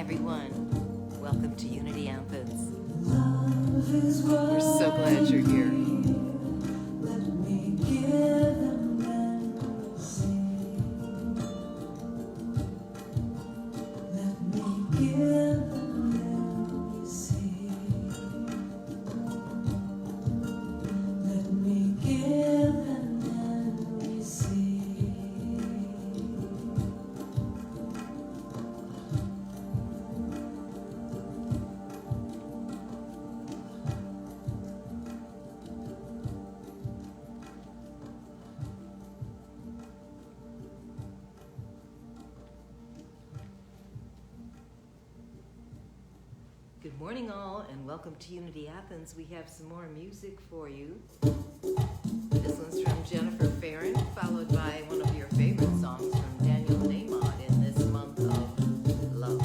everyone. Welcome to Unity Athens. We're so glad you're here. Good morning all, and welcome to Unity Athens. We have some more music for you. This one's from Jennifer Farron, followed by one of your favorite songs from Daniel Naymod in this month of love.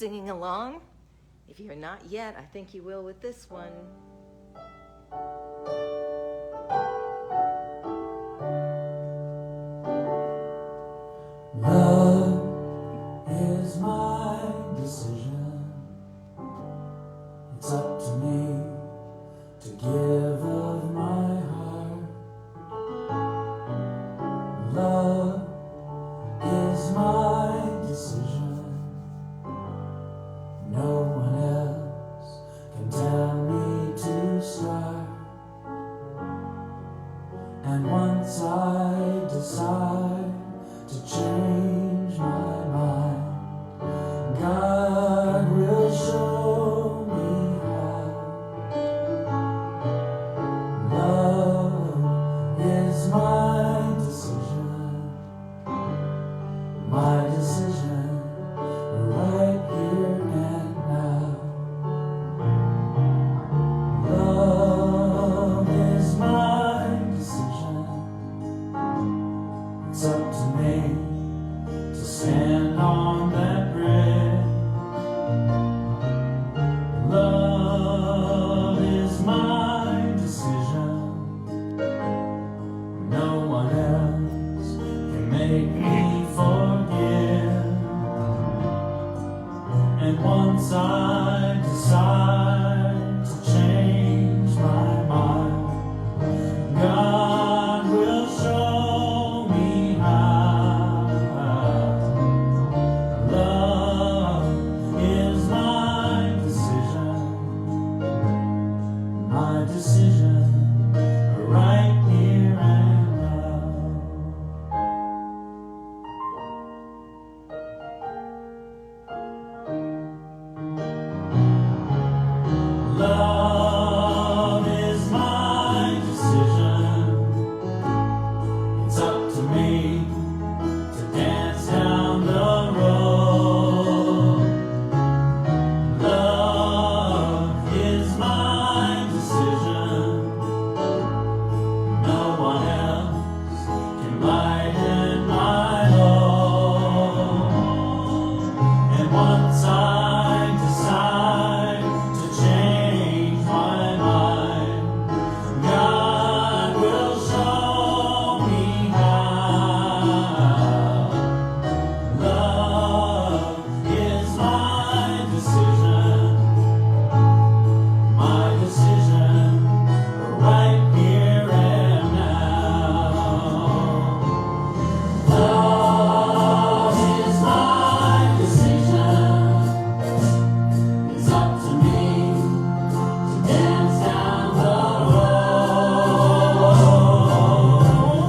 singing along? If you're not yet, I think you will with this one. Love is my decision. It's up to me to give of my heart. Love is my decision. No one else can tell me to start. And once I decide to change my mind, God will show me how. Love is my decision, right here and now. Love is my decision. It's up to me to stand on that bridge. Love is my decision. No one else can make me forgive. And once I decide to change my mind, God will show me how. Love is my decision, right here and now. Love is my decision. It's up to me to dance down the road. Love is my decision. No one else can lighten my load. And once I decide to change my mind, God will show me how. Love is my decision, right here and now. Love is my decision. It's up to me to dance down the road.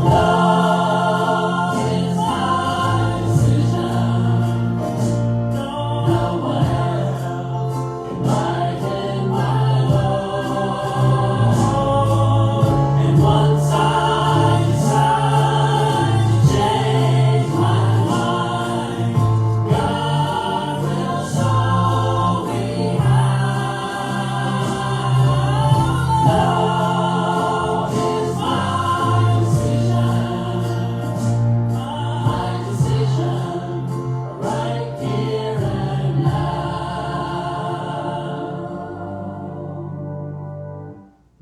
Love is my decision. No one else can lighten my load. And once I decide to change my mind, God will show me how. Love is my decision, right here and now.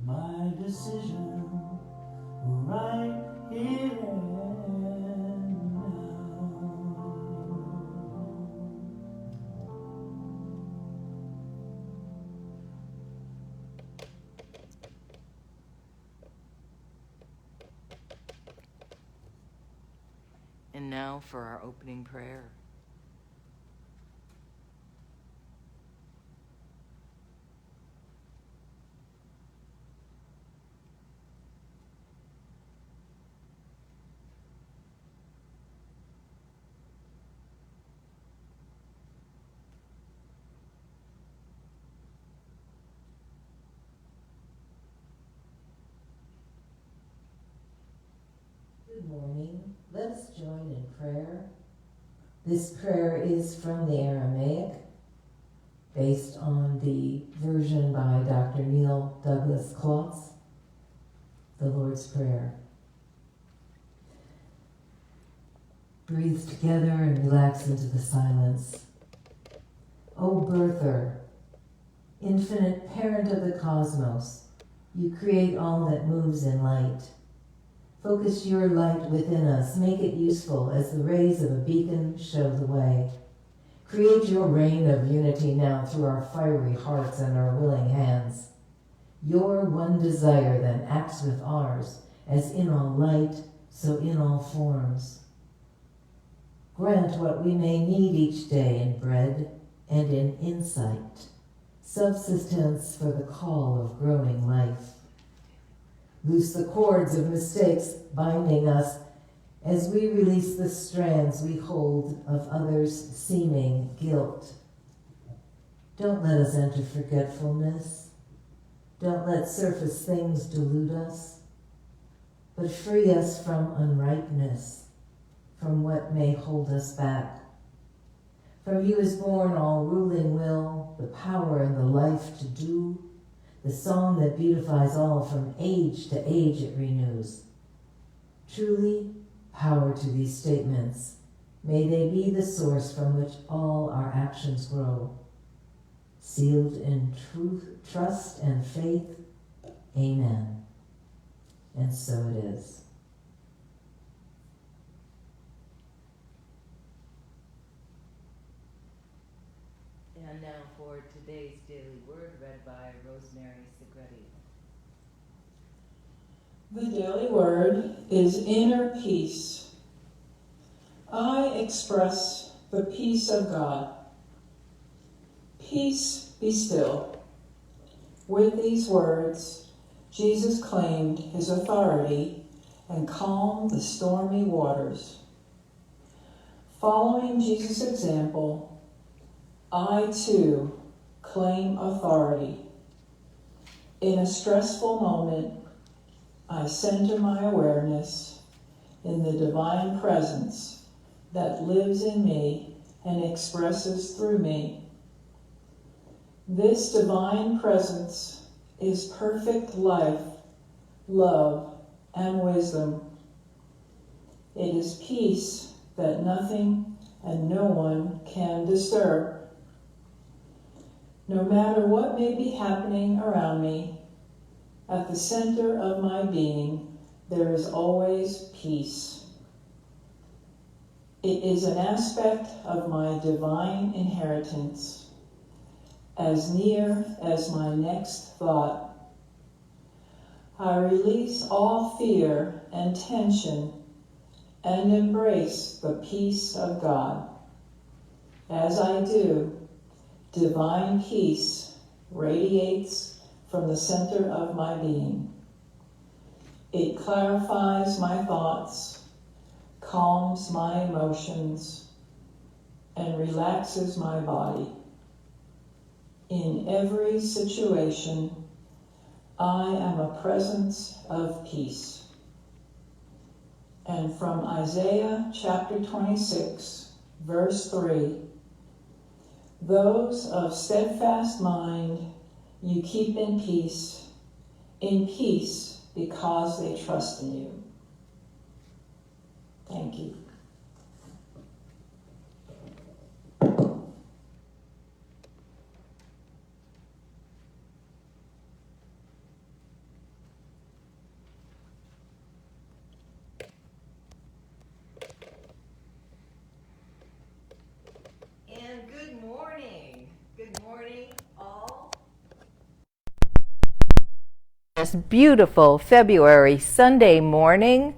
My decision, right here and now. And now for our opening prayer. Good morning. Let us join in prayer. This prayer is from the Aramaic, based on the version by Dr. Neil Douglas Klotz, the Lord's Prayer. Breathe together and relax into the silence. O birther, infinite parent of the cosmos, you create all that moves in light. Focus your light within us, make it useful as the rays of a beacon show the way. Create your reign of unity now through our fiery hearts and our willing hands. Your one desire then acts with ours, as in all light, so in all forms. Grant what we may need each day in bread and in insight, subsistence for the call of growing life. Loose the cords of mistakes binding us as we release the strands we hold of others' seeming guilt. Don't let us enter forgetfulness. Don't let surface things delude us, but free us from unrightness, from what may hold us back. From you is born all ruling will, the power and the life to do, the song that beautifies all, from age to age it renews. Truly, power to these statements. May they be the source from which all our actions grow. Sealed in truth, trust, and faith. Amen. And so it is. And now for today's daily word, read by Rosemary Segretti. The daily word is inner peace. I express the peace of God. Peace, be still. With these words, Jesus claimed his authority and calmed the stormy waters. Following Jesus' example, I too claim authority. In a stressful moment, I center my awareness in the divine presence that lives in me and expresses through me. This divine presence is perfect life, love, and wisdom. It is peace that nothing and no one can disturb. No matter what may be happening around me, at the center of my being, there is always peace. It is an aspect of my divine inheritance, as near as my next thought. I release all fear and tension and embrace the peace of God. As I do, divine peace radiates from the center of my being. It clarifies my thoughts, calms my emotions, and relaxes my body. In every situation, I am a presence of peace. And from Isaiah chapter 26, verse 3, those of steadfast mind you keep in peace because they trust in you. Thank you. And good morning. Good morning, all. This beautiful February Sunday morning,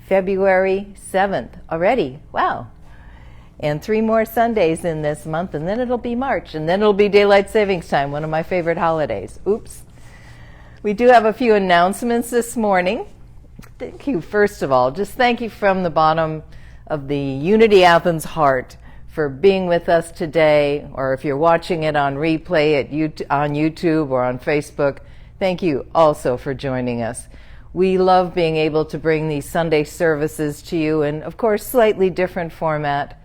February 7th already. Wow. And 3 more Sundays in this month, and then it'll be March, and then it'll be Daylight Savings Time, one of my favorite holidays. Oops. We do have a few announcements this morning. Thank you, first of all. Just thank you from the bottom of the Unity Athens heart for being with us today, or if you're watching it on replay on YouTube or on Facebook, thank you also for joining us. We love being able to bring these Sunday services to you in, of course, slightly different format,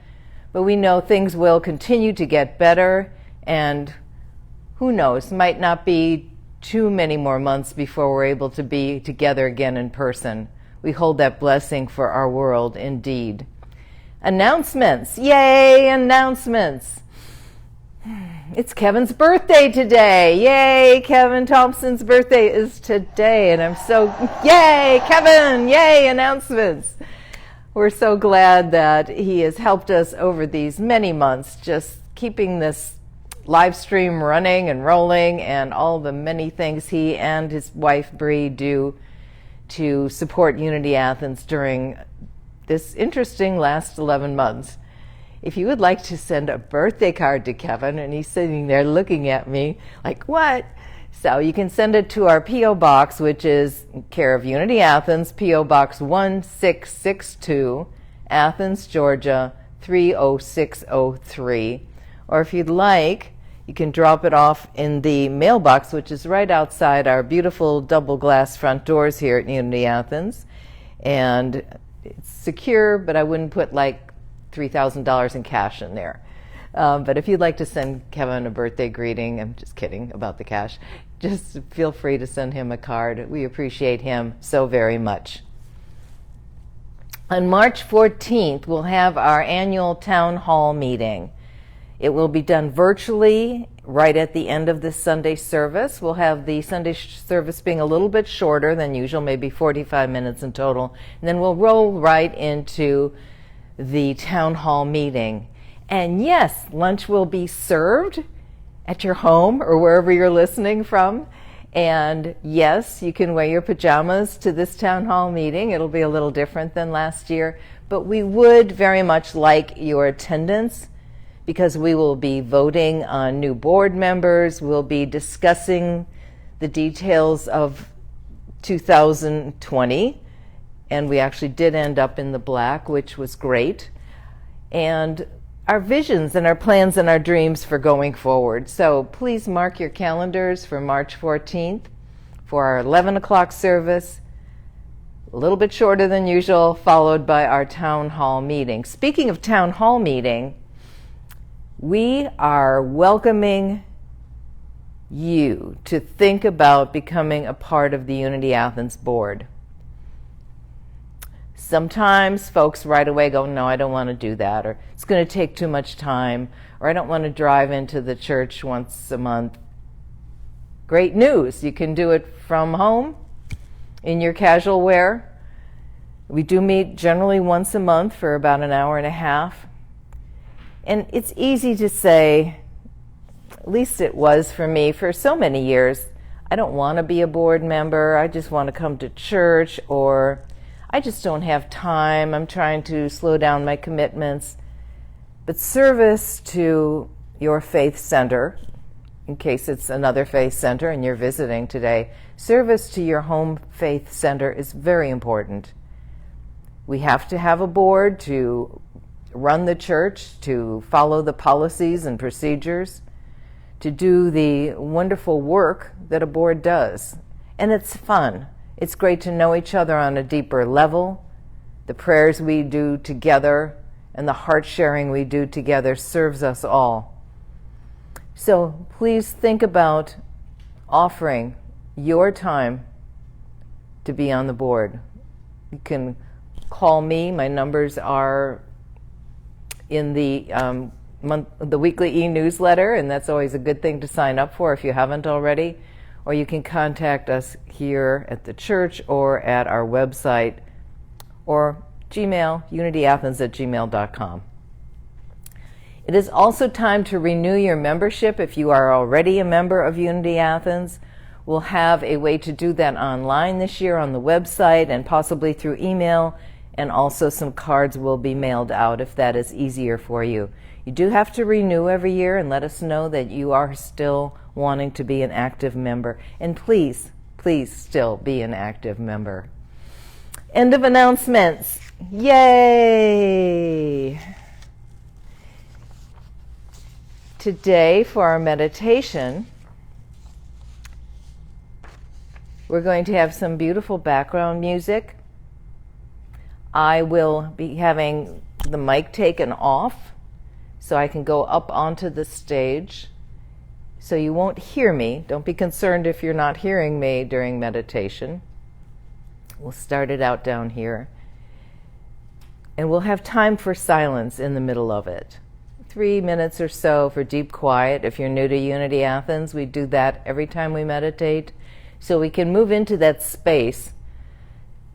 but we know things will continue to get better, and who knows, might not be too many more months before we're able to be together again in person. We hold that blessing for our world indeed. Announcements. Yay, announcements. It's Kevin's birthday today. Yay, Kevin Thompson's birthday is today. And I'm so, yay, Kevin, yay, announcements. We're so glad that he has helped us over these many months, just keeping this live stream running and rolling, and all the many things he and his wife Bree do to support Unity Athens during this interesting last 11 months. If you would like to send a birthday card to Kevin, and he's sitting there looking at me like, what? So you can send it to our P.O. Box, which is care of Unity Athens, P.O. Box 1662, Athens, Georgia 30603. Or if you'd like, you can drop it off in the mailbox, which is right outside our beautiful double glass front doors here at Unity Athens. And it's secure, but I wouldn't put like $3,000 in cash in there. But if you'd like to send Kevin a birthday greeting, I'm just kidding about the cash, just feel free to send him a card. We appreciate him so very much. On March 14th, we'll have our annual town hall meeting. It will be done virtually right at the end of this Sunday service. We'll have the Sunday service being a little bit shorter than usual, maybe 45 minutes in total. And then we'll roll right into the town hall meeting. And yes, lunch will be served at your home or wherever you're listening from. And yes, you can wear your pajamas to this town hall meeting. It'll be a little different than last year, but we would very much like your attendance, because we will be voting on new board members. We'll be discussing the details of 2020, and we actually did end up in the black, which was great, and our visions and our plans and our dreams for going forward. So please mark your calendars for March 14th for our 11 o'clock service, a little bit shorter than usual, followed by our town hall meeting. Speaking of town hall meeting, we are welcoming you to think about becoming a part of the Unity Athens board. Sometimes folks right away go, no, I don't want to do that, or it's going to take too much time, or I don't want to drive into the church once a month. Great news, you can do it from home in your casual wear. We do meet generally once a month for about an hour and a half. And it's easy to say, at least it was for me for so many years, I don't want to be a board member, I just want to come to church, or I just don't have time, I'm trying to slow down my commitments. But service to your faith center, in case it's another faith center and you're visiting today, service to your home faith center is very important. We have to have a board to run the church, to follow the policies and procedures, to do the wonderful work that a board does. And it's fun. It's great to know each other on a deeper level. The prayers we do together and the heart sharing we do together serves us all. So please think about offering your time to be on the board. You can call me. My numbers are in the weekly e-newsletter, and that's always a good thing to sign up for if you haven't already. Or you can contact us here at the church or at our website, or Gmail, unityathens@gmail.com. It is also time to renew your membership if you are already a member of Unity Athens. We'll have a way to do that online this year on the website and possibly through email, and also some cards will be mailed out if that is easier for you. You do have to renew every year and let us know that you are still wanting to be an active member. And please, please still be an active member. End of announcements. Yay! Today for our meditation, we're going to have some beautiful background music. I will be having the mic taken off so I can go up onto the stage. So you won't hear me. Don't be concerned if you're not hearing me during meditation. We'll start it out down here. And we'll have time for silence in the middle of it. 3 minutes or so for deep quiet. If you're new to Unity Athens, we do that every time we meditate. So we can move into that space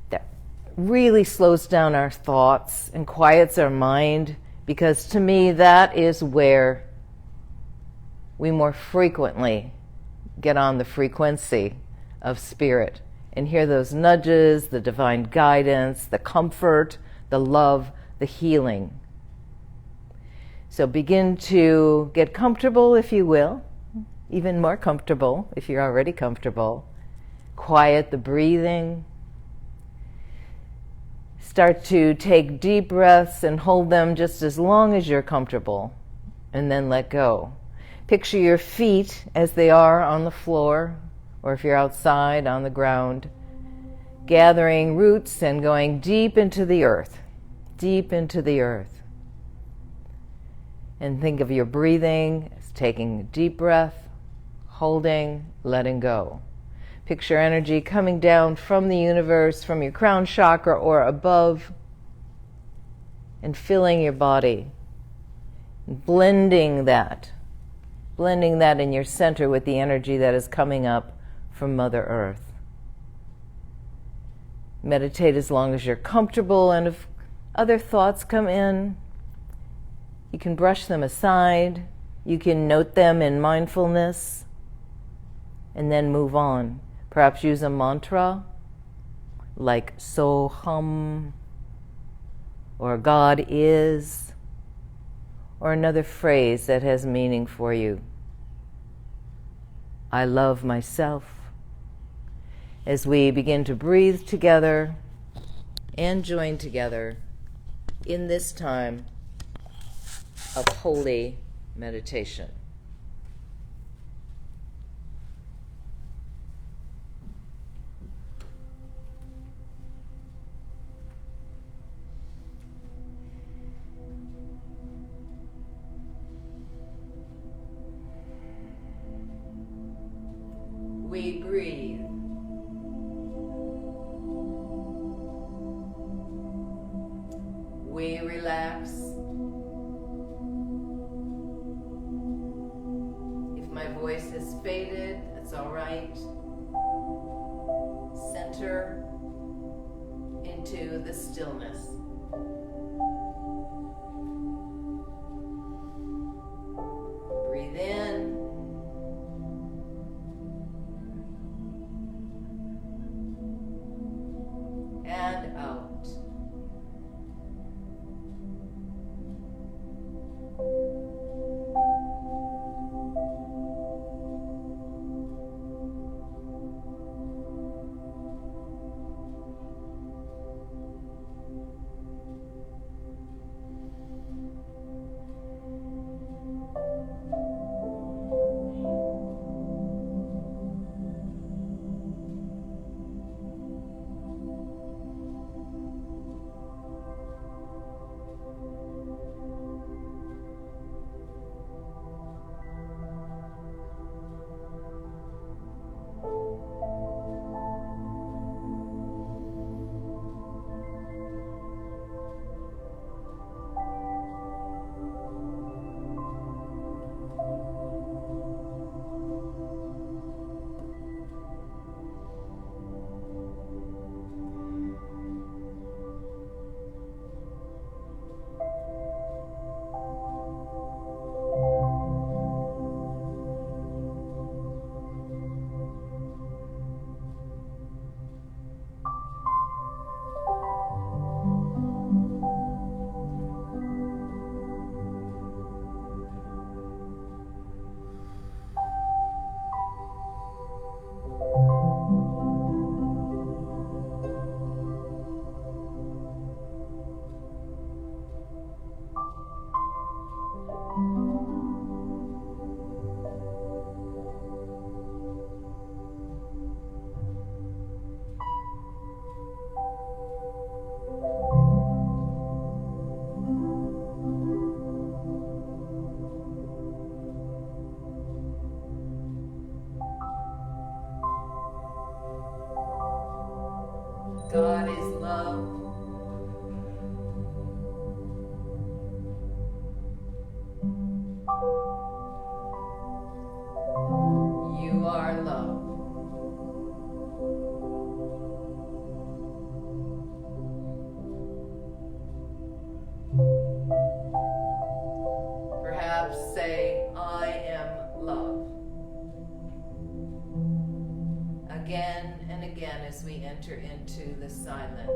that really slows down our thoughts and quiets our mind, because to me that is where we more frequently get on the frequency of spirit and hear those nudges, the divine guidance, the comfort, the love, the healing. So begin to get comfortable, if you will, even more comfortable if you're already comfortable. Quiet the breathing. Start to take deep breaths and hold them just as long as you're comfortable, and then let go. Picture your feet as they are on the floor, or if you're outside on the ground, gathering roots and going deep into the earth, deep into the earth. And think of your breathing as taking a deep breath, holding, letting go. Picture energy coming down from the universe, from your crown chakra or above, and filling your body, blending that in your center with the energy that is coming up from Mother Earth. Meditate as long as you're comfortable, and if other thoughts come in, you can brush them aside, you can note them in mindfulness, and then move on. Perhaps use a mantra like so hum, or God is, or another phrase that has meaning for you. I love myself. As we begin to breathe together and join together in this time of holy meditation. We breathe. We relax. If my voice has faded, that's all right. Center into the stillness. Breathe in. And out. God is love. as we enter into the silence.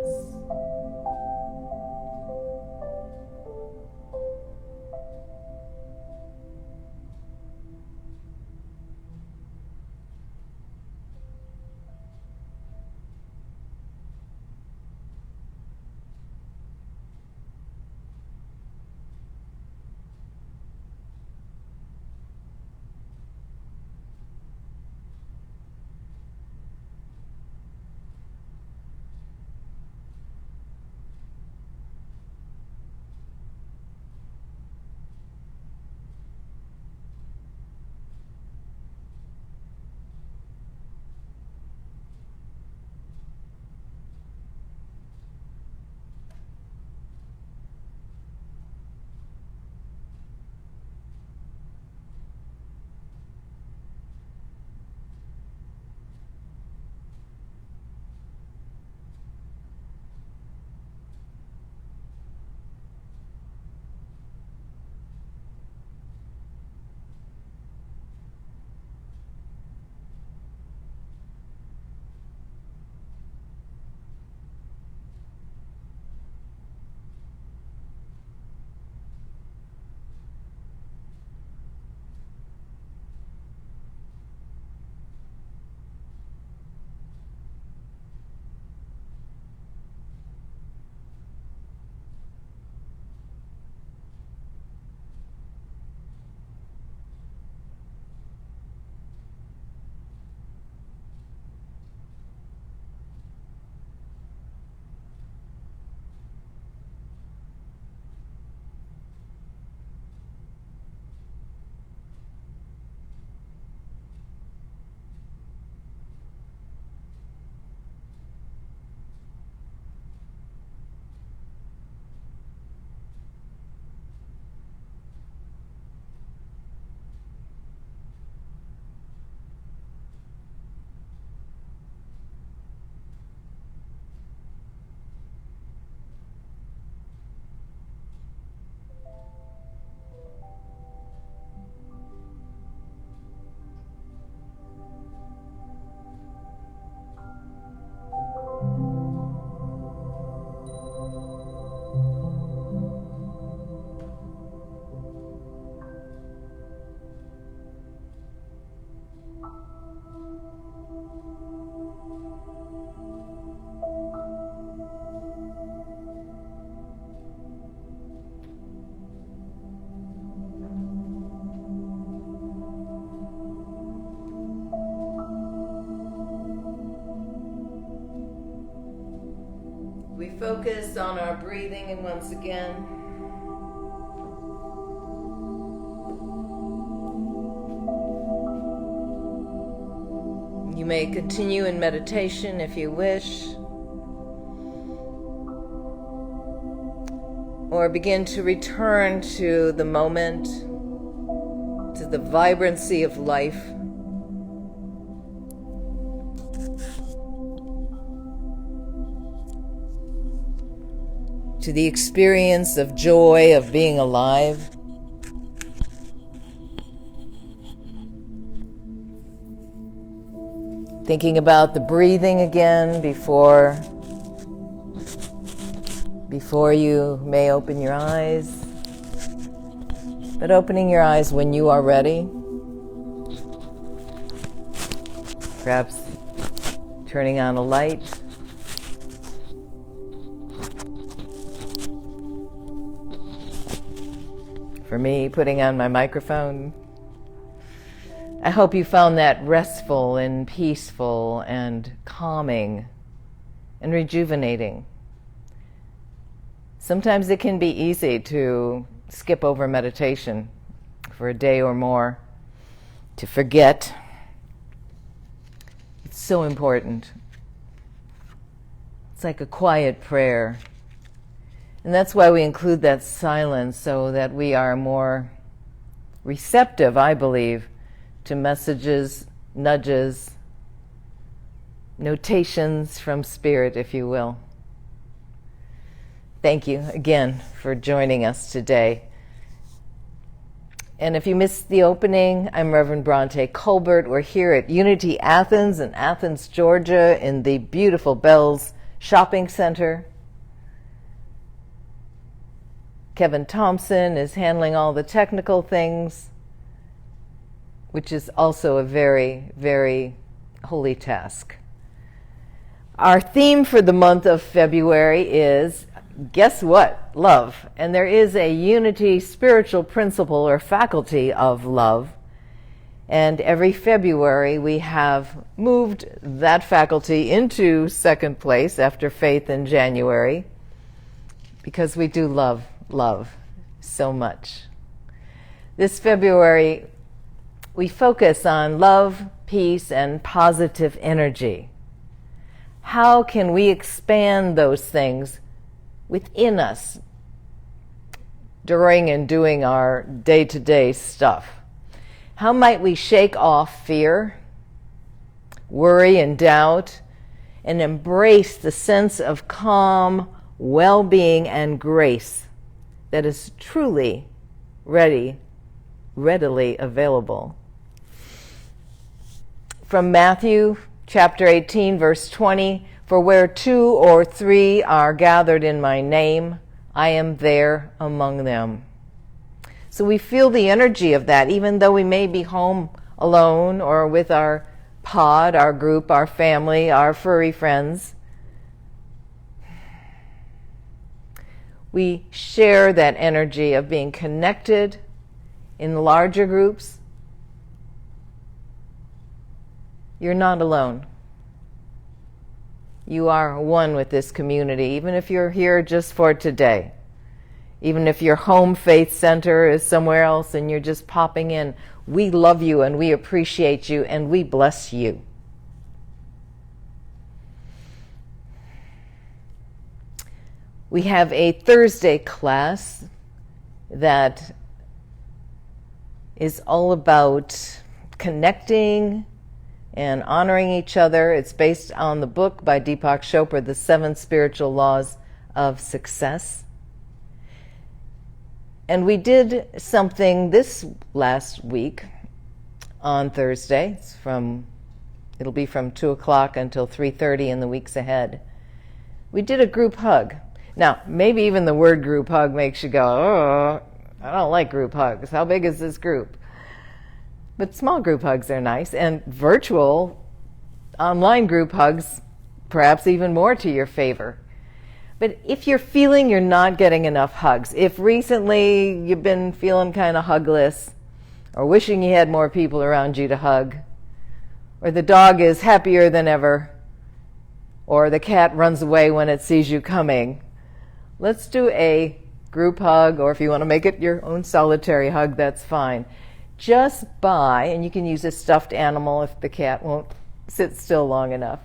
We focus on our breathing, and once again, you may continue in meditation if you wish, or begin to return to the moment, to the vibrancy of life. To the experience of joy of being alive. Thinking about the breathing again before you may open your eyes. But opening your eyes when you are ready. Perhaps turning on a light. For me, putting on my microphone. I hope you found that restful and peaceful and calming and rejuvenating. Sometimes it can be easy to skip over meditation for a day or more, to forget. It's so important. It's like a quiet prayer. And that's why we include that silence, so that we are more receptive, I believe, to messages, nudges, notations from Spirit, if you will. Thank you again for joining us today. And if you missed the opening, I'm Reverend Bronte Colbert. We're here at Unity Athens in Athens, Georgia, in the beautiful Bells Shopping Center. Kevin Thompson is handling all the technical things, which is also a very, very holy task. Our theme for the month of February is, guess what? Love. And there is a Unity spiritual principle or faculty of love. And every February we have moved that faculty into second place after faith in January, because we do love so much. This February we focus on love, peace, and positive energy. How can we expand those things within us during and doing our day-to-day stuff? How might we shake off fear, worry, and doubt, and embrace the sense of calm, well-being, and grace that is truly readily available? From Matthew chapter 18, verse 20, "For where 2 or 3 are gathered in my name, I am there among them." So we feel the energy of that, even though we may be home alone or with our pod, our group, our family, our furry friends. We share that energy of being connected in larger groups. You're not alone. You are one with this community, even if you're here just for today. Even if your home faith center is somewhere else and you're just popping in, we love you and we appreciate you and we bless you. We have a Thursday class that is all about connecting and honoring each other. It's based on the book by Deepak Chopra, The 7 Spiritual Laws of Success. And we did something this last week on Thursday. It'll be from 2 o'clock until 3:30 in the weeks ahead. We did a group hug. Now, maybe even the word group hug makes you go, oh, I don't like group hugs. How big is this group? But small group hugs are nice, and virtual online group hugs, perhaps even more to your favor. But if you're feeling you're not getting enough hugs, if recently you've been feeling kind of hugless, or wishing you had more people around you to hug, or the dog is happier than ever, or the cat runs away when it sees you coming, let's do a group hug, or if you want to make it your own solitary hug, that's fine. Just by, and you can use a stuffed animal if the cat won't sit still long enough,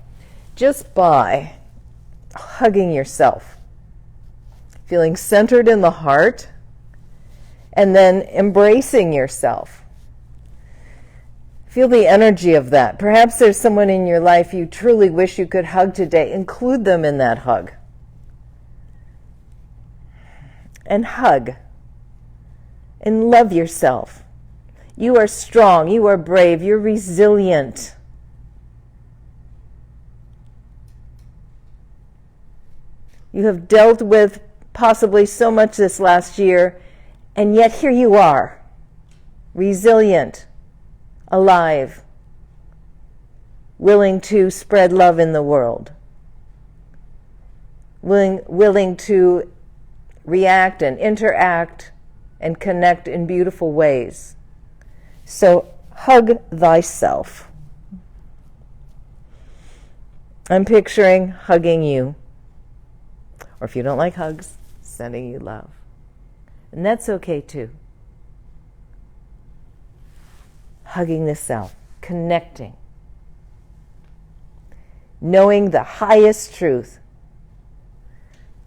just by hugging yourself, feeling centered in the heart, and then embracing yourself. Feel the energy of that. Perhaps there's someone in your life you truly wish you could hug today. Include them in that hug. And hug. And love yourself. You are strong, you are brave, you're resilient. You have dealt with possibly so much this last year, and yet here you are, resilient, alive, willing to spread love in the world, willing to react and interact and connect in beautiful ways. So hug thyself. I'm picturing hugging you. Or if you don't like hugs, sending you love. And that's okay too. Hugging the self, connecting. Knowing the highest truth.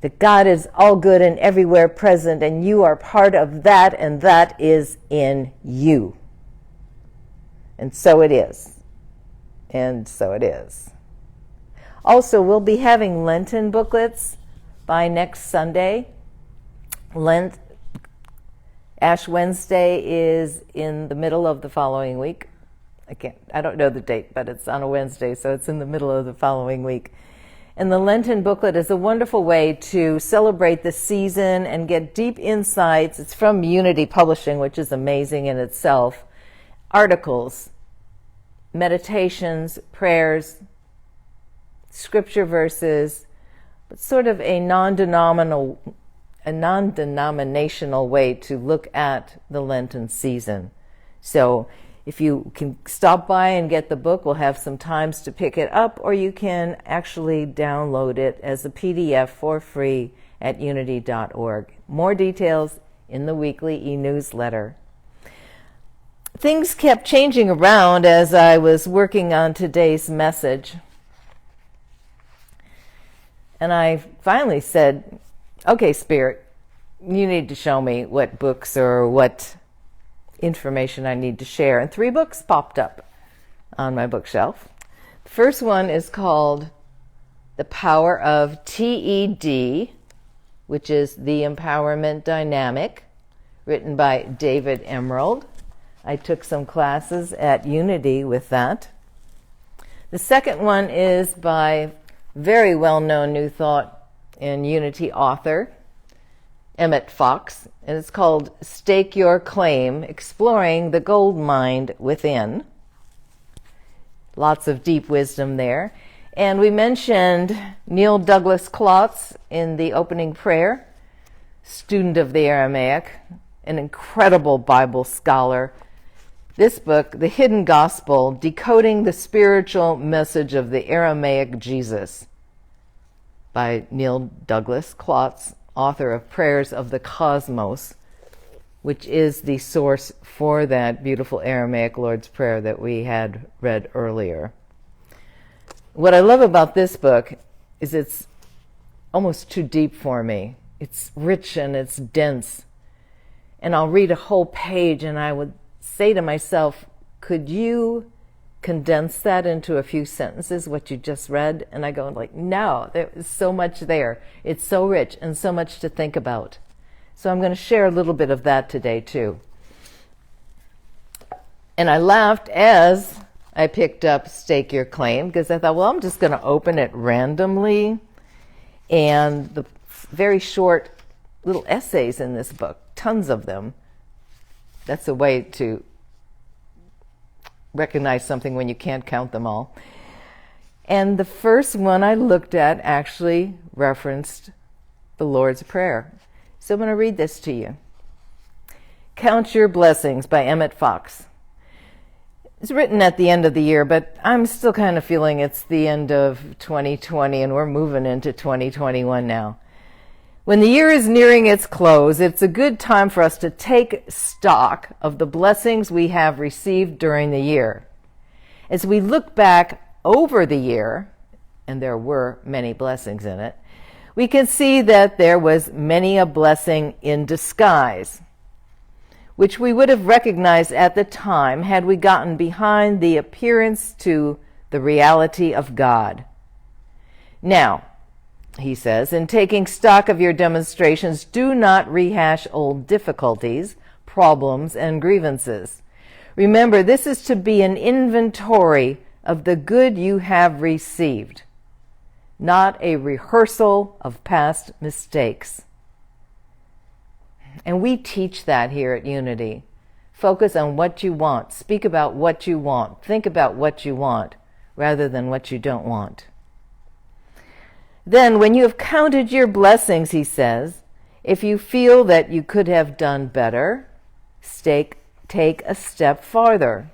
That God is all good and everywhere present, and you are part of that, and that is in you. And so it is. And so it is. Also, we'll be having Lenten booklets by next Sunday. Lent Ash Wednesday is in the middle of the following week. I don't know the date, but it's on a Wednesday, so it's in the middle of the following week. And the Lenten booklet is a wonderful way to celebrate the season and get deep insights. It's from Unity Publishing, which is amazing in itself. Articles, meditations, prayers, scripture verses, but sort of a non-denominational way to look at the Lenten season. So if you can stop by and get the book, we'll have some times to pick it up, or you can actually download it as a PDF for free at unity.org. More details in the weekly e-newsletter. Things kept changing around as I was working on today's message. And I finally said, okay, Spirit, you need to show me what books or what information I need to share. And 3 books popped up on my bookshelf. The first one is called The Power of TED, which is The Empowerment Dynamic, written by David Emerald. I took some classes at Unity with that. The second one is by very well-known New Thought and Unity author, Emmett Fox, and it's called Stake Your Claim, Exploring the Gold Mine Within. Lots of deep wisdom there. And we mentioned Neil Douglas Klotz in the opening prayer, student of the Aramaic, an incredible Bible scholar. This book, The Hidden Gospel, Decoding the Spiritual Message of the Aramaic Jesus, by Neil Douglas Klotz, author of Prayers of the Cosmos, which is the source for that beautiful Aramaic Lord's Prayer that we had read earlier. What I love about this book is it's almost too deep for me. It's rich and it's dense. And I'll read a whole page and I would say to myself, could you condense that into a few sentences, what you just read? And I go like, no, there is so much there. It's so rich and so much to think about. So I'm going to share a little bit of that today too. And I laughed as I picked up Stake Your Claim, because I thought, well, I'm just going to open it randomly. And the very short little essays in this book, tons of them. That's a way to recognize something when you can't count them all. And the first one I looked at actually referenced the Lord's Prayer. So I'm going to read this to you. Count Your Blessings by Emmett Fox. It's written at the end of the year, but I'm still kind of feeling it's the end of 2020 and we're moving into 2021 now. When the year is nearing its close, it's a good time for us to take stock of the blessings we have received during the year. As we look back over the year, and there were many blessings in it, we can see that there was many a blessing in disguise, which we would have recognized at the time had we gotten behind the appearance to the reality of God. Now, he says, in taking stock of your demonstrations, do not rehash old difficulties, problems, and grievances. Remember, this is to be an inventory of the good you have received, not a rehearsal of past mistakes. And we teach that here at Unity. Focus on what you want. Speak about what you want. Think about what you want rather than what you don't want. Then, when you have counted your blessings, he says, if you feel that you could have done better, take a step farther.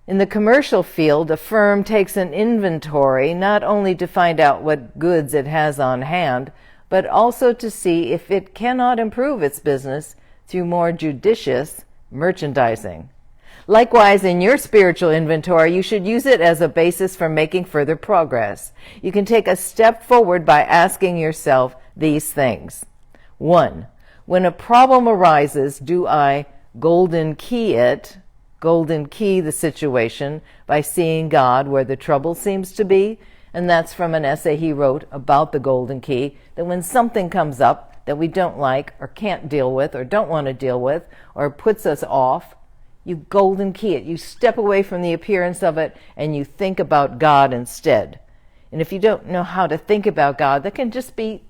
In the commercial field, a firm takes an inventory not only to find out what goods it has on hand, but also to see if it cannot improve its business through more judicious merchandising. Likewise, in your spiritual inventory, you should use it as a basis for making further progress. You can take a step forward by asking yourself these things. 1. When a problem arises, do I golden key the situation by seeing God where the trouble seems to be? And that's from an essay he wrote about the golden key, that when something comes up that we don't like or can't deal with or don't want to deal with or puts us off, you golden key it. You step away from the appearance of it and you think about God instead. And if you don't know how to think about God, that can just be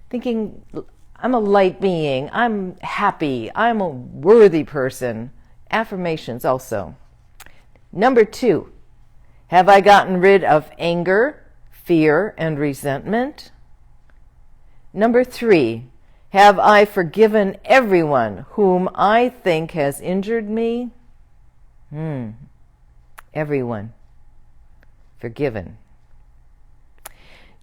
thinking, I'm a light being, I'm happy, I'm a worthy person. Affirmations also. Number 2, have I gotten rid of anger, fear, and resentment? Number 3, have I forgiven everyone whom I think has injured me? Everyone. Forgiven.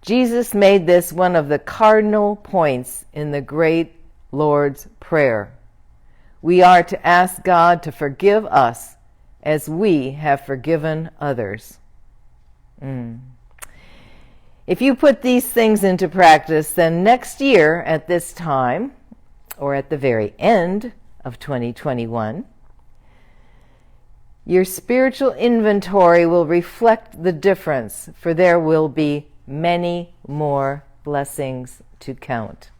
Jesus made this one of the cardinal points in the great Lord's Prayer. We are to ask God to forgive us as we have forgiven others. If you put these things into practice, then next year at this time, or at the very end of 2021, your spiritual inventory will reflect the difference, for there will be many more blessings to count.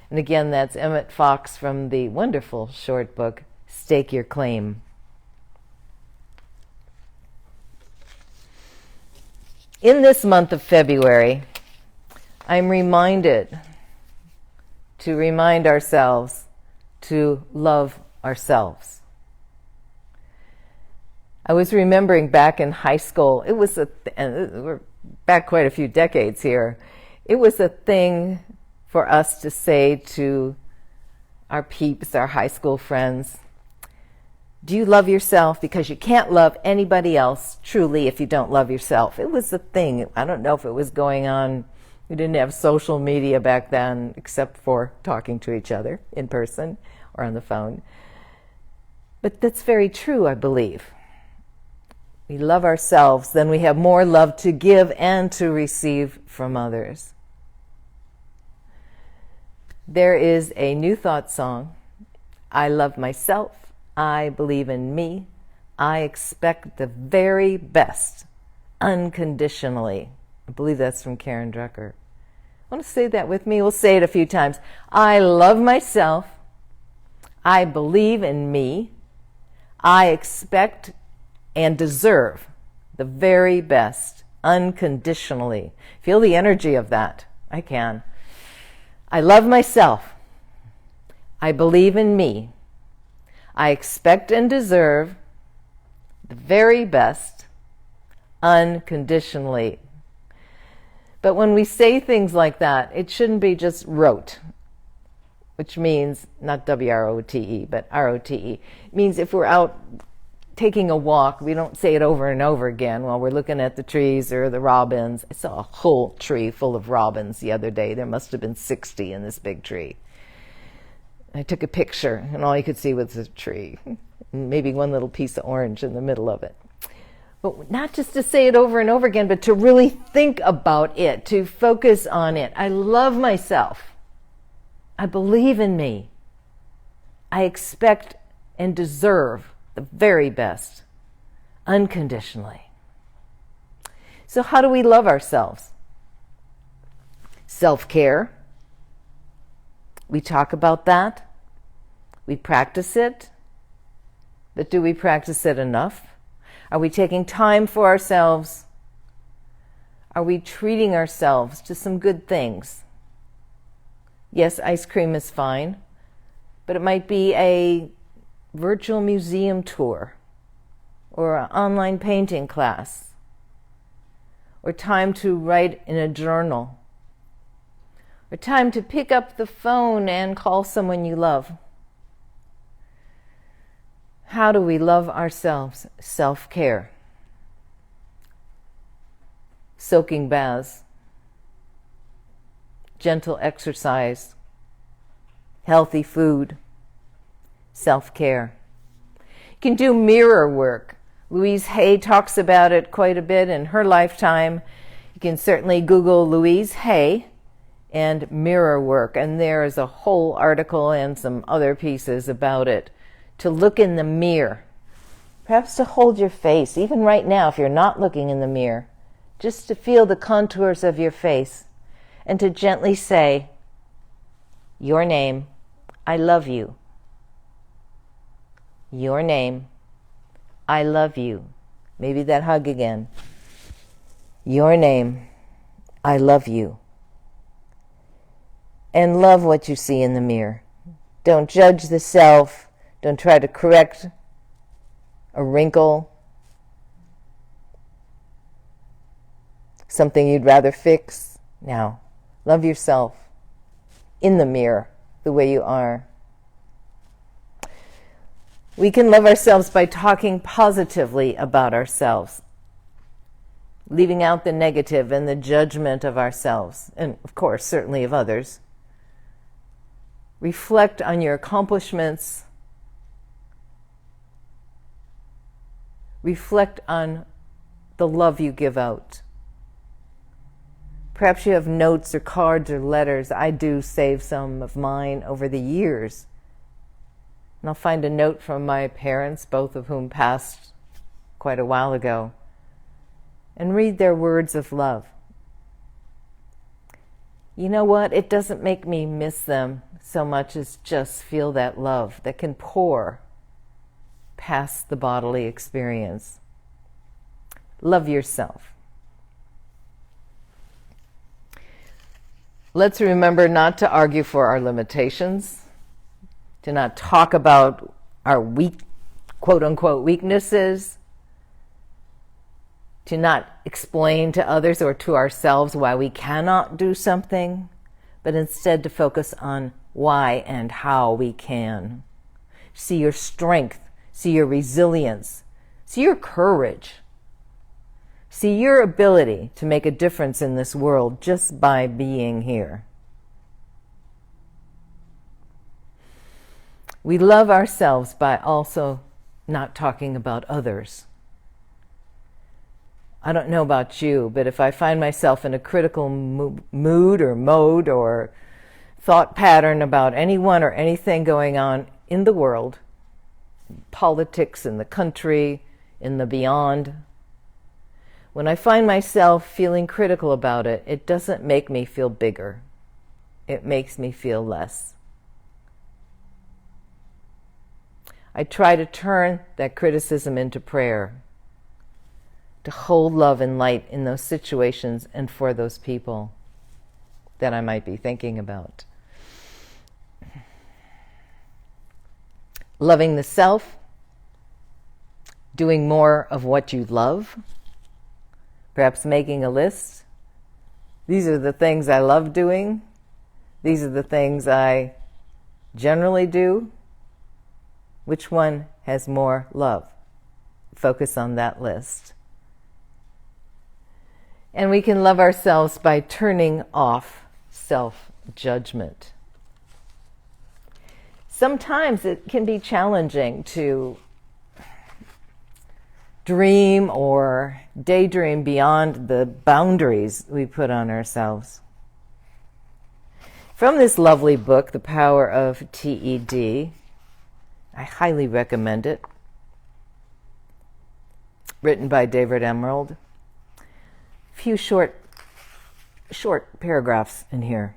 And again, that's Emmett Fox from the wonderful short book, Stake Your Claim. In this month of February, I'm reminded to remind ourselves to love ourselves. I was remembering back in high school, it was and we're back quite a few decades here, it was a thing for us to say to our peeps, our high school friends, do you love yourself? Because you can't love anybody else truly if you don't love yourself. It was a thing. I don't know if it was going on. We didn't have social media back then except for talking to each other in person or on the phone. But that's very true, I believe. We love ourselves, then we have more love to give and to receive from others. There is a New Thought song, I love myself, I believe in me, I expect the very best, unconditionally. I believe that's from Karen Drucker. Want to say that with me? We'll say it a few times. I love myself, I believe in me, I expect and deserve the very best, unconditionally. Feel the energy of that. I can. I love myself. I believe in me. I expect and deserve the very best, unconditionally. But when we say things like that, it shouldn't be just rote, which means, not W-R-O-T-E, but R-O-T-E. It means if we're out taking a walk, we don't say it over and over again while we're looking at the trees or the robins. I saw a whole tree full of robins the other day. There must have been 60 in this big tree. I took a picture, and all you could see was the tree, and maybe one little piece of orange in the middle of it. But not just to say it over and over again, but to really think about it, to focus on it. I love myself. I believe in me. I expect and deserve the very best, unconditionally. So how do we love ourselves? Self-care. We talk about that. We practice it. But do we practice it enough? Are we taking time for ourselves? Are we treating ourselves to some good things? Yes, ice cream is fine, but it might be a virtual museum tour or an online painting class or time to write in a journal or time to pick up the phone and call someone you love. How do we love ourselves? Self-care. Soaking baths. Gentle exercise. Healthy food. Self-care. You can do mirror work. Louise Hay talks about it quite a bit in her lifetime. You can certainly Google Louise Hay and mirror work, and there is a whole article and some other pieces about it. To look in the mirror, perhaps to hold your face, even right now if you're not looking in the mirror, just to feel the contours of your face and to gently say, Your name, I love you. Your name, I love you. Maybe that hug again. Your name, I love you. And love what you see in the mirror. Don't judge the self. Don't try to correct a wrinkle, something you'd rather fix. Now, love yourself in the mirror, the way you are. We can love ourselves by talking positively about ourselves, leaving out the negative and the judgment of ourselves, and of course, certainly of others. Reflect on your accomplishments. Reflect on the love you give out. Perhaps you have notes or cards or letters. I do save some of mine over the years. And I'll find a note from my parents, both of whom passed quite a while ago, and read their words of love. You know what? It doesn't make me miss them so much as just feel that love that can pour past the bodily experience. Love yourself. Let's remember not to argue for our limitations, to not talk about our weak, quote-unquote, weaknesses, to not explain to others or to ourselves why we cannot do something, but instead to focus on why and how we can. See your strength, see your resilience, see your courage, see your ability to make a difference in this world just by being here. We love ourselves by also not talking about others. I don't know about you, but if I find myself in a critical mood or mode or thought pattern about anyone or anything going on in the world, politics, in the country, in the beyond, when I find myself feeling critical about it, it doesn't make me feel bigger. It makes me feel less. I try to turn that criticism into prayer, to hold love and light in those situations and for those people that I might be thinking about. Loving the self, doing more of what you love, perhaps making a list. These are the things I love doing. These are the things I generally do. Which one has more love? Focus on that list. And we can love ourselves by turning off self-judgment. Sometimes it can be challenging to dream or daydream beyond the boundaries we put on ourselves. From this lovely book, The Power of TED, I highly recommend it. Written by David Emerald. A few short paragraphs in here.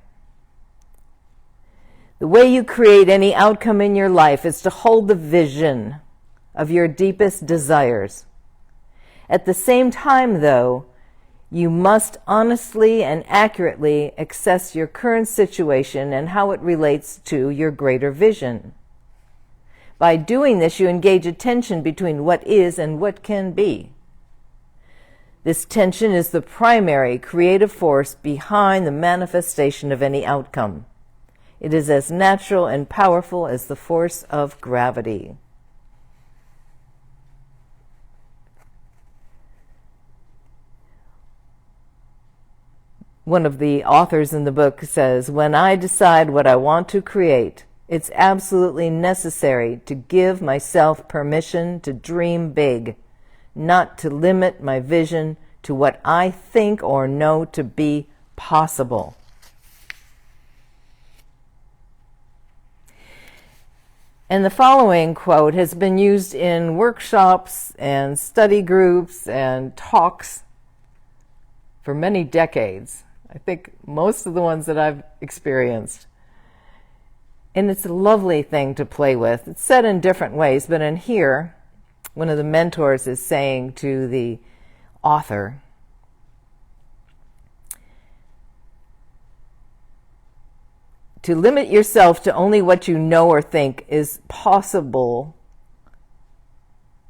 The way you create any outcome in your life is to hold the vision of your deepest desires. At the same time, though, you must honestly and accurately assess your current situation and how it relates to your greater vision. By doing this, you engage a tension between what is and what can be. This tension is the primary creative force behind the manifestation of any outcome. It is as natural and powerful as the force of gravity. One of the authors in the book says, "When I decide what I want to create, it's absolutely necessary to give myself permission to dream big, not to limit my vision to what I think or know to be possible." And the following quote has been used in workshops and study groups and talks for many decades. I think most of the ones that I've experienced. And it's a lovely thing to play with. It's said in different ways, but in here, one of the mentors is saying to the author, to limit yourself to only what you know or think is possible.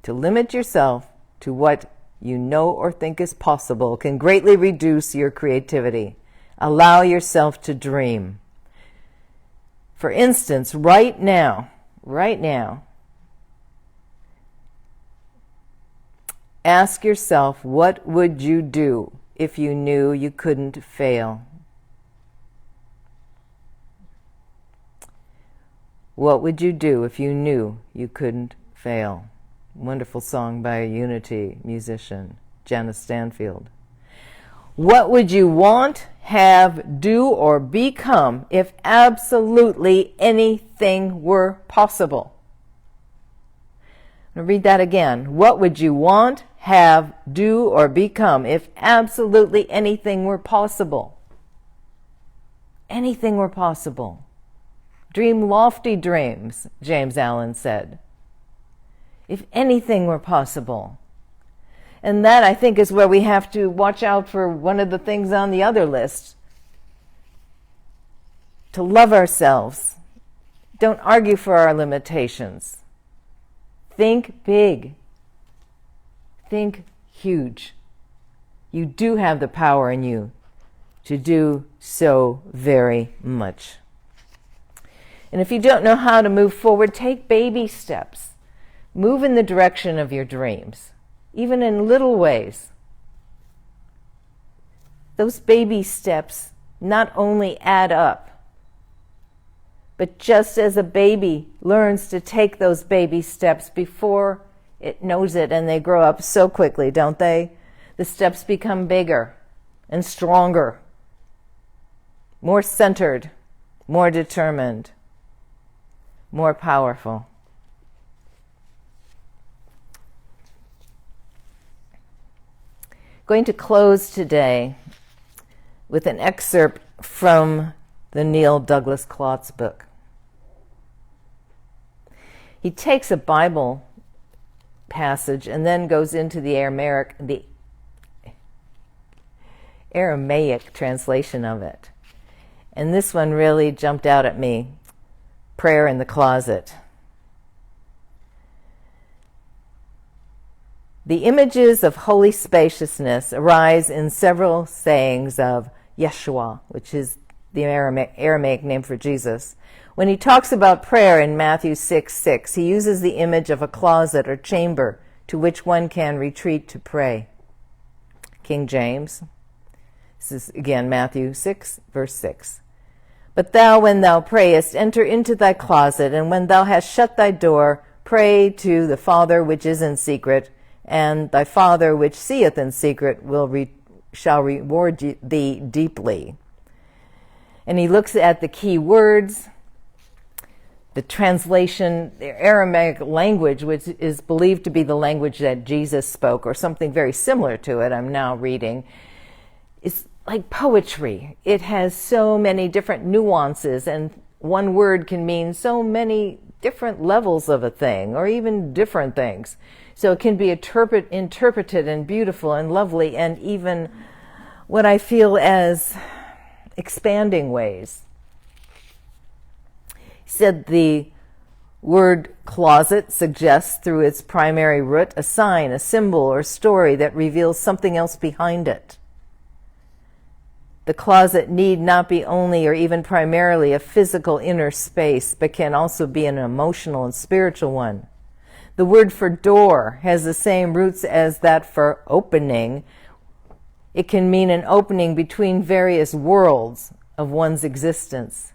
To limit yourself to what you know or think is possible can greatly reduce your creativity. Allow yourself to dream. For instance, right now, ask yourself, what would you do if you knew you couldn't fail? What would you do if you knew you couldn't fail? Wonderful song by a Unity musician, Janice Stanfield. What would you want, have, do, or become if absolutely anything were possible? I'm going to read that again. What would you want, have, do, or become if absolutely anything were possible? Anything were possible. Dream lofty dreams, James Allen said. If anything were possible. And that, I think, is where we have to watch out for one of the things on the other list. To love ourselves. Don't argue for our limitations. Think big. Think huge. You do have the power in you to do so very much. And if you don't know how to move forward, take baby steps. Move in the direction of your dreams, even in little ways. Those baby steps not only add up, but just as a baby learns to take those baby steps before it knows it, and they grow up so quickly, don't they? The steps become bigger and stronger, more centered, more determined, more powerful. Going to close today with an excerpt from the Neil Douglas Klotz book. He takes a Bible passage and then goes into the Aramaic translation of it. And this one really jumped out at me. Prayer in the closet. The images of holy spaciousness arise in several sayings of Yeshua, which is the Aramaic name for Jesus. When he talks about prayer in Matthew 6:6, he uses the image of a closet or chamber to which one can retreat to pray. King James. This is again Matthew 6, verse 6. But thou, when thou prayest, enter into thy closet, and when thou hast shut thy door, pray to the Father which is in secret, and thy Father which seeth in secret shall reward thee deeply. And he looks at the key words, the translation, the Aramaic language, which is believed to be the language that Jesus spoke, or something very similar to it, I'm now reading, is like poetry. It has so many different nuances, and one word can mean so many different levels of a thing, or even different things. So it can be interpreted in beautiful and lovely, and even what I feel as expanding ways. He said the word closet suggests through its primary root a sign, a symbol, or story that reveals something else behind it. The closet need not be only or even primarily a physical inner space, but can also be an emotional and spiritual one. The word for door has the same roots as that for opening. It can mean an opening between various worlds of one's existence.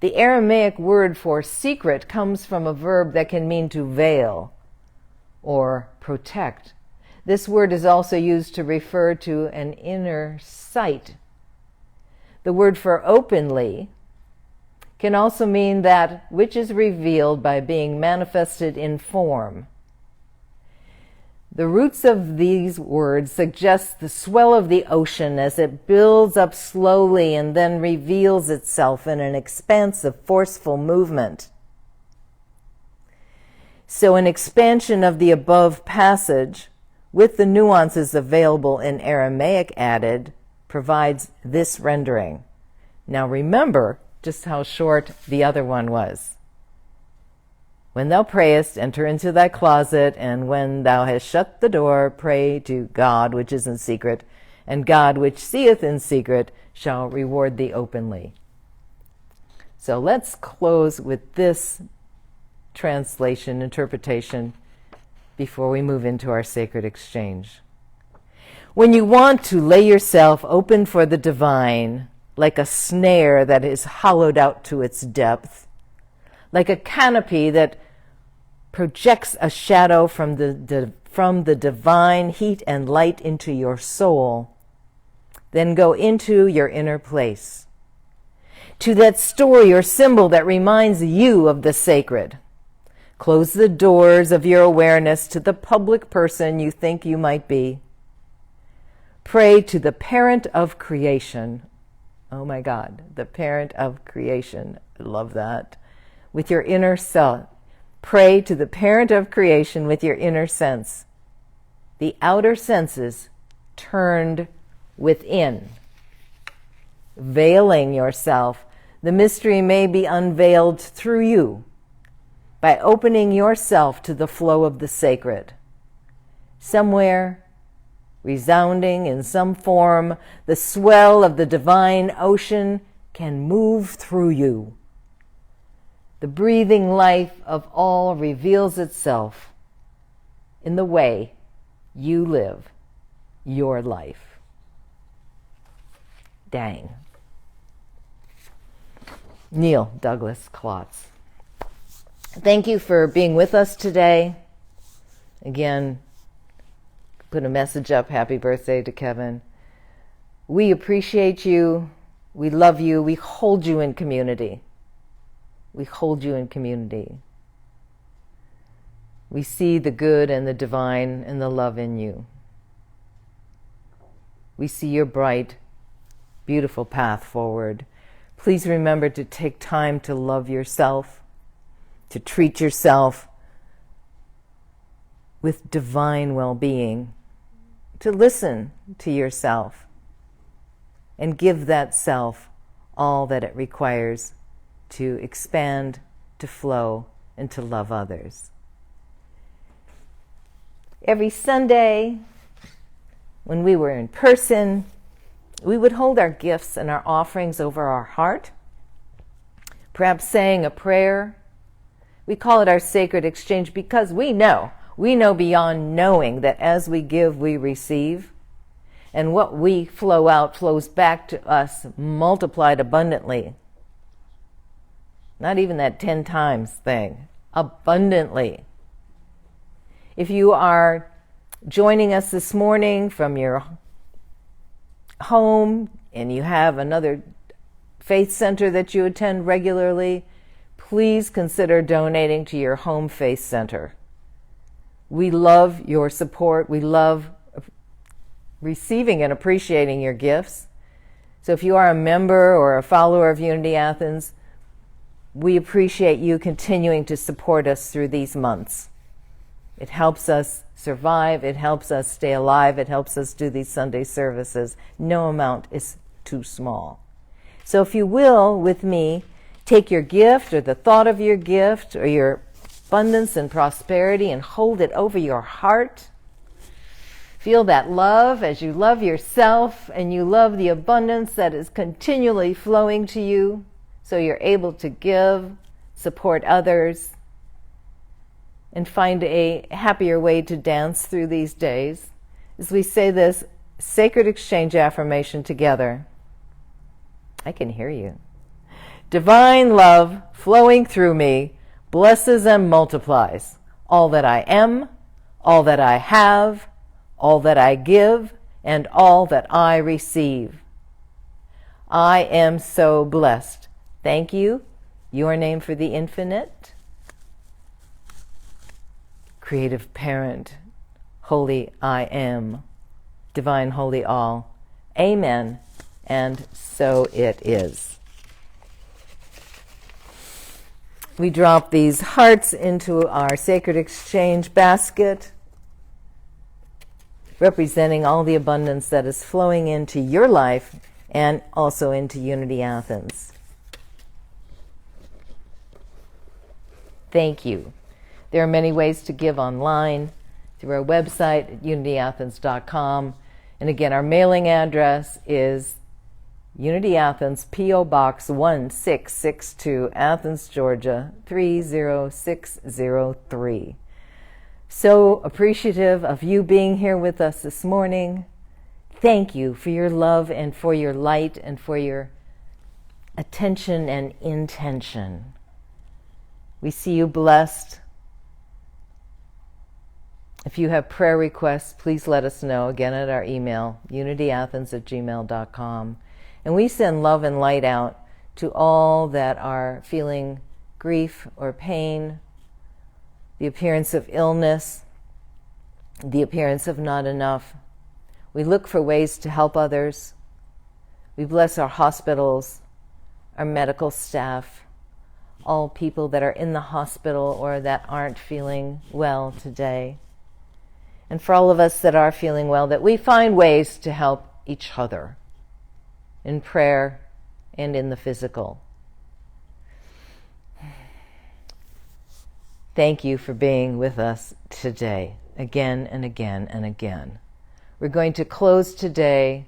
The Aramaic word for secret comes from a verb that can mean to veil or protect. This word is also used to refer to an inner sight. The word for openly can also mean that which is revealed by being manifested in form. The roots of these words suggest the swell of the ocean as it builds up slowly and then reveals itself in an expansive, forceful movement. So an expansion of the above passage, with the nuances available in Aramaic added, provides this rendering. Now remember just how short the other one was. When thou prayest, enter into thy closet, and when thou hast shut the door, pray to God which is in secret, and God which seeth in secret shall reward thee openly. So let's close with this translation, interpretation, before we move into our sacred exchange. When you want to lay yourself open for the divine, like a snare that is hollowed out to its depth, like a canopy that projects a shadow from the divine heat and light into your soul, then go into your inner place, to that story or symbol that reminds you of the sacred. Close the doors of your awareness to the public person you think you might be. Pray to the parent of creation. Oh my God, the parent of creation. I love that. With your inner self. Pray to the parent of creation with your inner sense. The outer senses turned within. Veiling yourself, the mystery may be unveiled through you by opening yourself to the flow of the sacred. Somewhere, resounding in some form, the swell of the divine ocean can move through you. The breathing life of all reveals itself in the way you live your life. Dang. Neil Douglas Klotz. Thank you for being with us today. Again, put a message up. Happy birthday to Kevin. We appreciate you. We love you. We hold you in community. We hold you in community. We see the good and the divine and the love in you. We see your bright, beautiful path forward. Please remember to take time to love yourself, to treat yourself with divine well-being, to listen to yourself and give that self all that it requires to expand, to flow, and to love others. Every Sunday, when we were in person, we would hold our gifts and our offerings over our heart, perhaps saying a prayer. We call it our sacred exchange because we know beyond knowing that as we give, we receive, and what we flow out flows back to us multiplied abundantly. Not even that 10 times thing, abundantly. If you are joining us this morning from your home and you have another faith center that you attend regularly, please consider donating to your home faith center. We love your support. We love receiving and appreciating your gifts. So if you are a member or a follower of Unity Athens, we appreciate you continuing to support us through these months. It helps us survive. It helps us stay alive. It helps us do these Sunday services. No amount is too small. So if you will, with me, take your gift or the thought of your gift or your abundance and prosperity and hold it over your heart. Feel that love as you love yourself and you love the abundance that is continually flowing to you. So you're able to give, support others, and find a happier way to dance through these days. As we say this sacred exchange affirmation together, I can hear you. Divine love flowing through me blesses and multiplies all that I am, all that I have, all that I give, and all that I receive. I am so blessed. Thank you, your name for the infinite, creative parent, holy I am, divine holy all. Amen. And so it is. We drop these hearts into our sacred exchange basket, representing all the abundance that is flowing into your life and also into Unity Athens. Thank you. There are many ways to give online through our website at unityathens.com. And again, our mailing address is Unity Athens, P.O. Box 1662, Athens, Georgia 30603. So appreciative of you being here with us this morning. Thank you for your love and for your light and for your attention and intention. We see you blessed. If you have prayer requests, please let us know, again at our email, unityathens@gmail.com. And we send love and light out to all that are feeling grief or pain, the appearance of illness, the appearance of not enough. We look for ways to help others. We bless our hospitals, our medical staff, all people that are in the hospital or that aren't feeling well today. And for all of us that are feeling well, that we find ways to help each other in prayer and in the physical. Thank you for being with us today, again and again and again. We're going to close today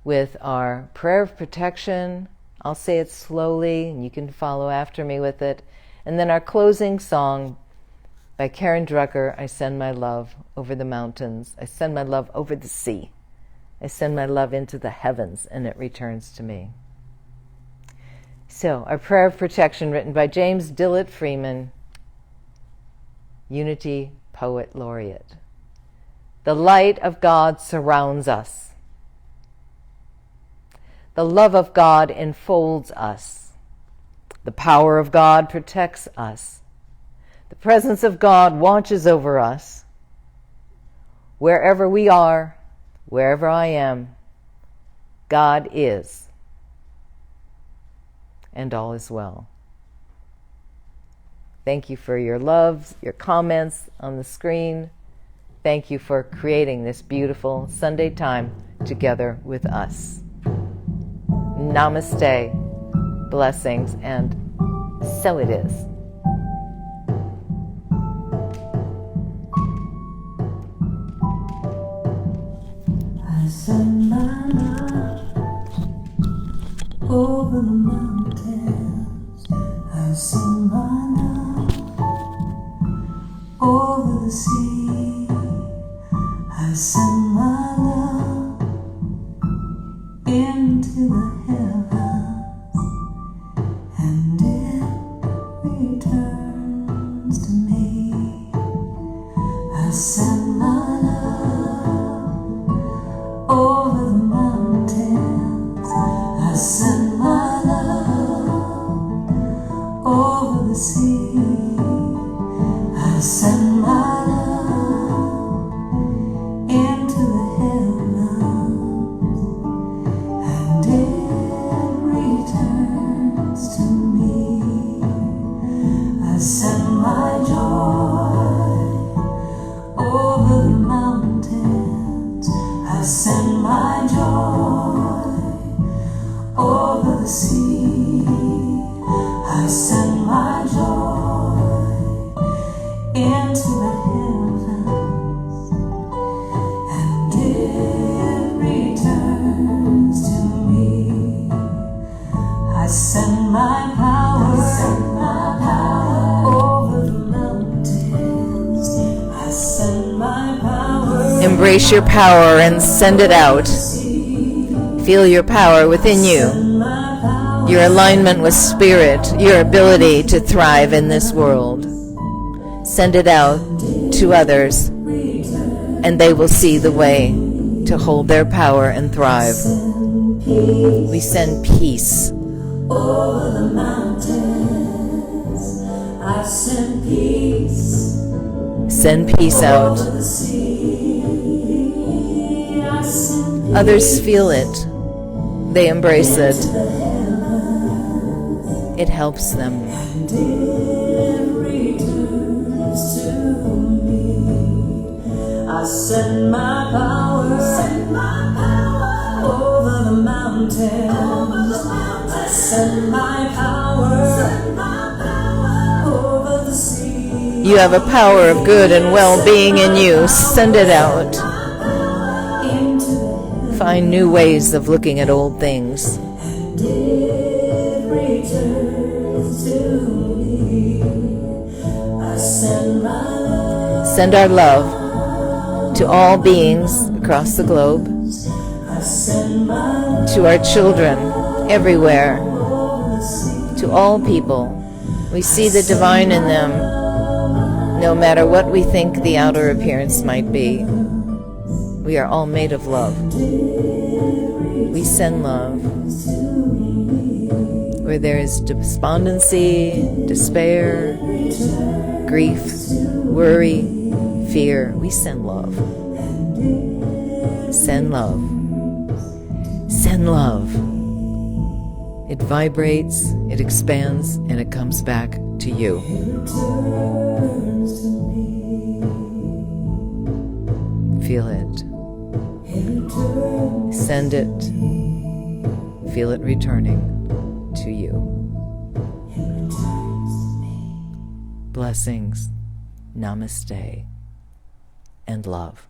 with our prayer of protection. I'll say it slowly, and you can follow after me with it. And then our closing song by Karen Drucker, I send my love over the mountains. I send my love over the sea. I send my love into the heavens, and it returns to me. So, our prayer of protection written by James Dillett Freeman, Unity Poet Laureate. The light of God surrounds us. The love of God enfolds us. The power of God protects us. The presence of God watches over us. Wherever we are, wherever I am, God is, and all is well. Thank you for your loves, your comments on the screen. Thank you for creating this beautiful Sunday time together with us. Namaste, blessings, and so it is. I send my love over the mountains. I send my love over the sea. I send my love into the heavens, and it returns to me. I send my love over the mountains. I send my love over the sea. I send my love into the heavens, and it returns to me. I send my joy over the mountains. I send my joy over the sea. I send my joy into the heavens, and it returns to me. I send my power, over the mountains. I send my power. Embrace your power and send it out. Feel your power within you, your alignment with spirit, your ability to thrive in this world. Send it out to others, and they will see the way to hold their power and thrive. We send peace. Over the mountains, I send peace. Send peace out. Over the sea, Others feel it. They embrace it. It helps them. I send my power over the mountains. I send my power over the sea. You have a power of good and well-being in you. Send it out. Find new ways of looking at old things. And it returns to me. I send my love. Send our love to all beings across the globe, I send my love to our children everywhere, to all people. We see the divine in them, no matter what we think the outer appearance might be. We are all made of love. We send love. Where there is despondency, despair, grief, worry, fear, we send love. Send love. Send love. It vibrates, it expands, and it comes back to you. Feel it. Send it. Feel it returning to you. Blessings. Namaste. And love.